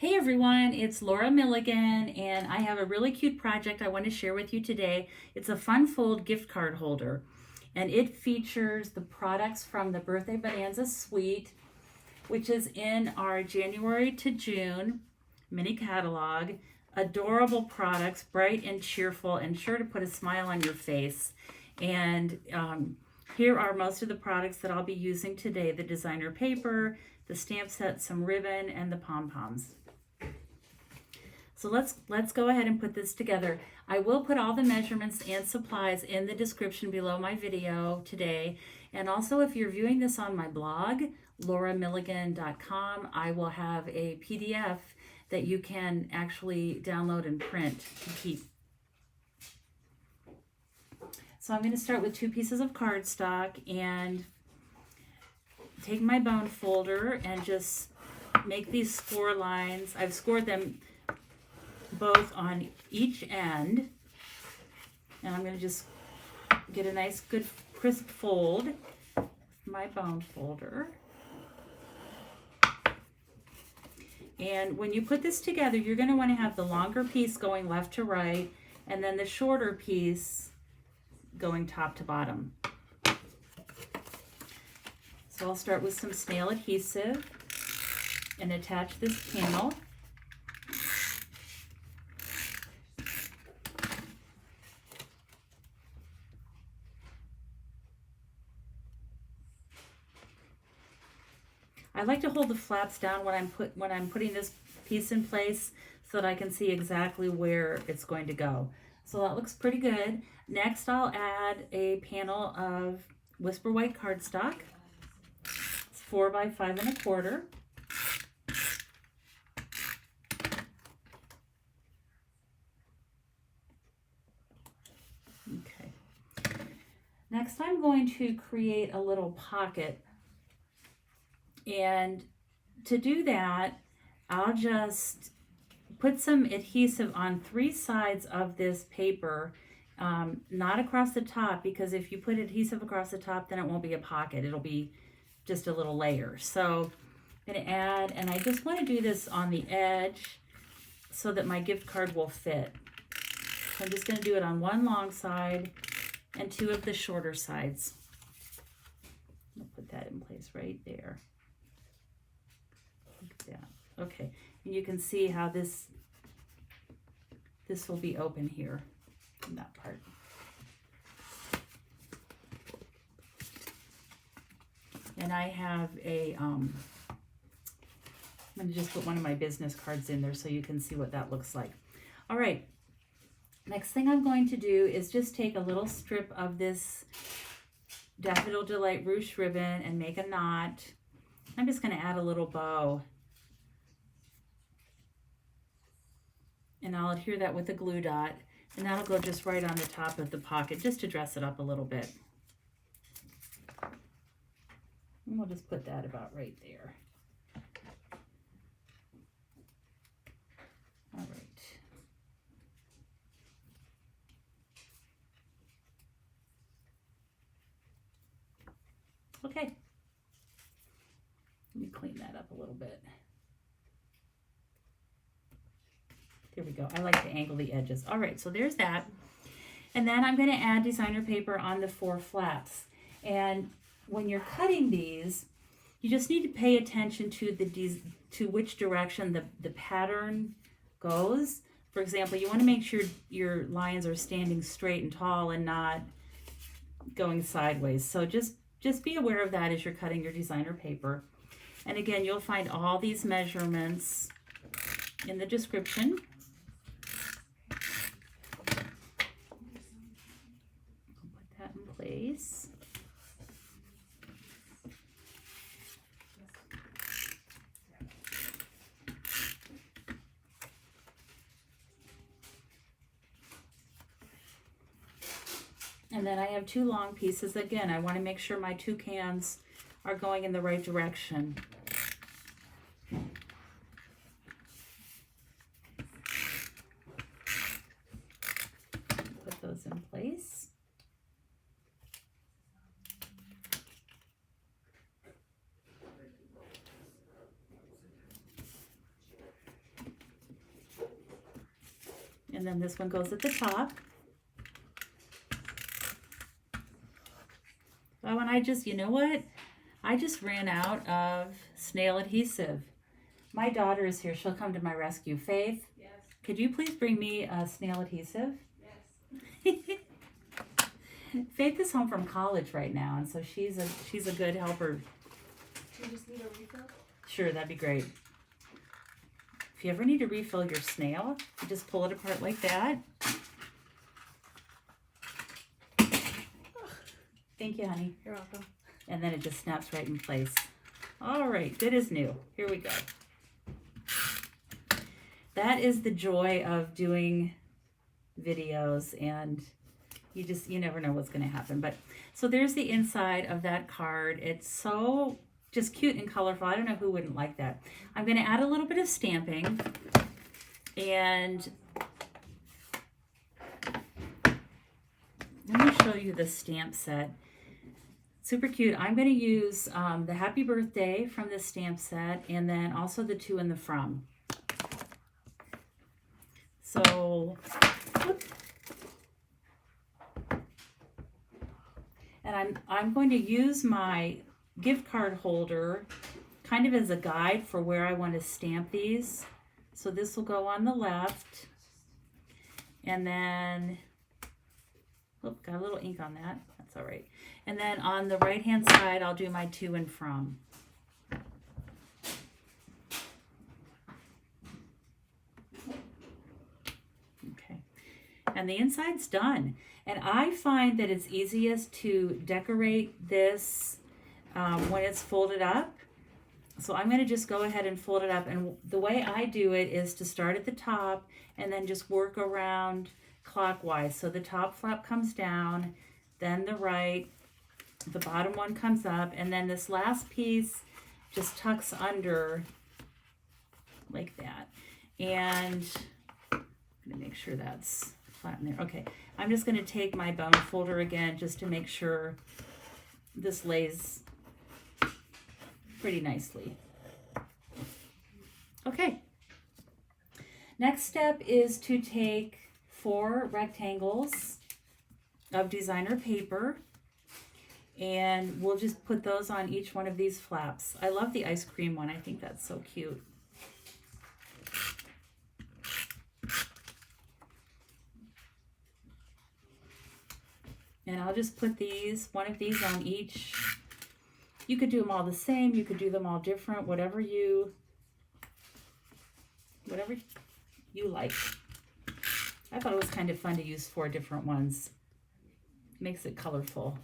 Hey everyone, it's Laura Milligan, and I have a really cute project I want to share with you today. It's a fun fold gift card holder, and it features the products from the Birthday Bonanza Suite, which is in our January to June mini catalog. Adorable products, bright and cheerful, and sure to put a smile on your face. And here are most of the products that I'll be using today: the designer paper, the stamp set, some ribbon, and the pom-poms. So let's go ahead and put this together. I will put all the measurements and supplies in the description below my video today. And also, if you're viewing this on my blog, lauramilligan.com, I will have a PDF that you can actually download and print to keep. So I'm going to start with 2 pieces of cardstock and take my bone folder and just make these score lines. I've scored them both on each end, and I'm going to just get a nice good crisp fold with my bone folder. And when you put this together, you're going to want to have the longer piece going left to right, and then the shorter piece going top to bottom. So I'll start with some snail adhesive and attach this panel. I like to hold the flaps down when I'm putting this piece in place so that I can see exactly where it's going to go. So that looks pretty good. Next, I'll add a panel of Whisper White cardstock. It's 4 by 5 1/4. Okay. Next, I'm going to create a little pocket. And to do that, I'll just put some adhesive on 3 sides of this paper, not across the top, because if you put adhesive across the top, then it won't be a pocket. It'll be just a little layer. So I'm going to add, and I just want to do this on the edge so that my gift card will fit. So I'm just going to do it on 1 long side and 2 of the shorter sides. I'll put that in place right there. Yeah. Okay, and you can see how this will be open here in that part. And I have a I'm going to just put one of my business cards in there so you can see what that looks like. All right, next thing I'm going to do is just take a little strip of this Daffodil Delight ruche ribbon and make a knot. I'm just going to add a little bow. And I'll adhere that with a glue dot, and that'll go just right on the top of the pocket, just to dress it up a little bit. And we'll just put that about right there. All right. Okay. Let me clean that up a little bit. There we go. I like to angle the edges. All right, so there's that. And then I'm going to add designer paper on the 4 flaps. And when you're cutting these, you just need to pay attention to which direction the pattern goes. For example, you want to make sure your lines are standing straight and tall and not going sideways. So just be aware of that as you're cutting your designer paper. And again, you'll find all these measurements in the description. Place. And then I have 2 long pieces. Again, I want to make sure my toucans are going in the right direction. Put those in place. And then this one goes at the top. Oh, and I just, you know what? I just ran out of snail adhesive. My daughter is here. She'll come to my rescue. Faith, yes. Could you please bring me a snail adhesive? Yes. Faith is home from college right now, and so she's a good helper. You just need a refill? Sure, that'd be great. If you ever need to refill your snail, you just pull it apart like that. Thank you, honey. You're welcome. And then it just snaps right in place. All right, good as new. Here we go. That is the joy of doing videos, and you never know what's going to happen. But so there's the inside of that card. It's so just cute and colorful. I don't know who wouldn't like that. I'm going to add a little bit of stamping, and let me show you the stamp set. Super cute. I'm going to use the Happy Birthday from this stamp set, and then also the To and the From. So, and I'm going to use my gift card holder kind of as a guide for where I want to stamp these. So this will go on the left, and then, got a little ink on that. That's all right. And then on the right hand side, I'll do my To and From. Okay, and the inside's done. And I find that it's easiest to decorate this when it's folded up. So I'm going to just go ahead and fold it up. And the way I do it is to start at the top and then just work around clockwise. So the top flap comes down, then the right, the bottom one comes up, and then this last piece just tucks under like that. And I'm going to make sure that's flat in there. Okay, I'm just going to take my bone folder again just to make sure this lays pretty nicely. Okay, next step is to take 4 rectangles of designer paper, and we'll just put those on each one of these flaps. I love the ice cream one. I think that's so cute. And I'll just put one of these on each. You could do them all the same. You could do them all different, whatever you like. I thought it was kind of fun to use 4 different ones. Makes it colorful.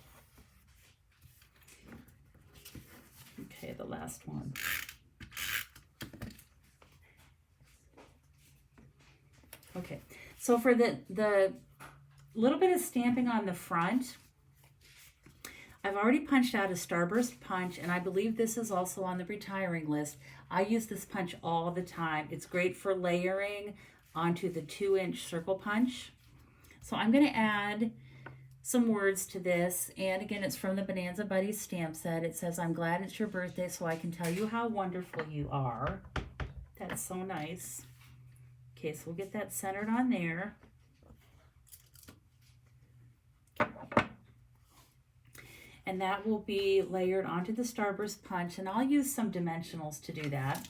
Okay, the last one. Okay, so for the little bit of stamping on the front, I've already punched out a starburst punch, and I believe this is also on the retiring list. I use this punch all the time. It's great for layering onto the 2-inch circle punch. So I'm going to add some words to this, and again, it's from the Bonanza Buddies stamp set. It says, "I'm glad it's your birthday so I can tell you how wonderful you are." That's so nice. Okay, so we'll get that centered on there. And that will be layered onto the starburst punch, and I'll use some dimensionals to do that.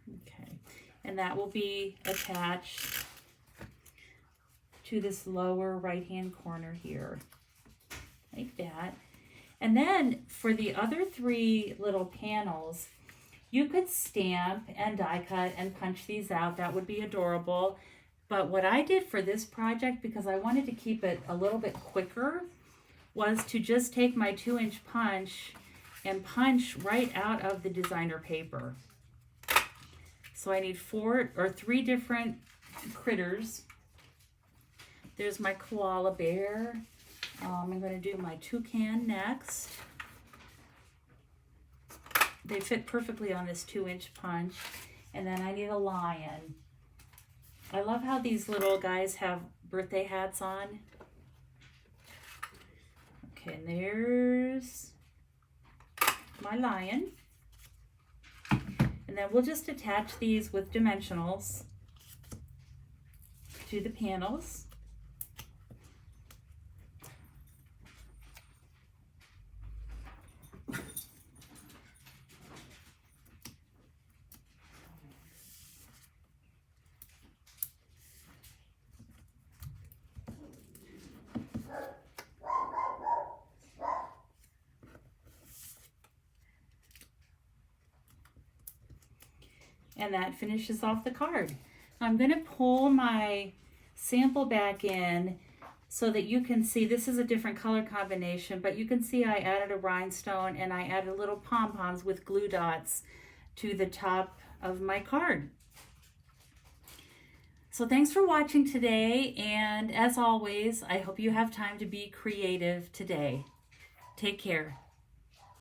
Okay, and that will be attached to this lower right-hand corner here, like that. And then for the other 3 little panels, you could stamp and die cut and punch these out. That would be adorable. But what I did for this project, because I wanted to keep it a little bit quicker, was to just take my 2-inch punch and punch right out of the designer paper. So I need 3 different critters. There's my koala bear. I'm going to do my toucan next. They fit perfectly on this 2-inch punch. And then I need a lion. I love how these little guys have birthday hats on. Okay, and there's my lion. And then we'll just attach these with dimensionals to the panels. And that finishes off the card. I'm going to pull my sample back in so that you can see this is a different color combination, but you can see I added a rhinestone and I added little pom-poms with glue dots to the top of my card. So thanks for watching today, and as always, I hope you have time to be creative today. Take care.